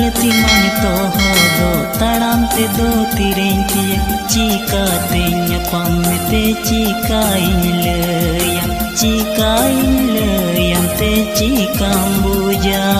तिमन तो हो तड़ाम ते दो तिरें चिकाते पाम ते चिकाइल ते चिकाम बुझा।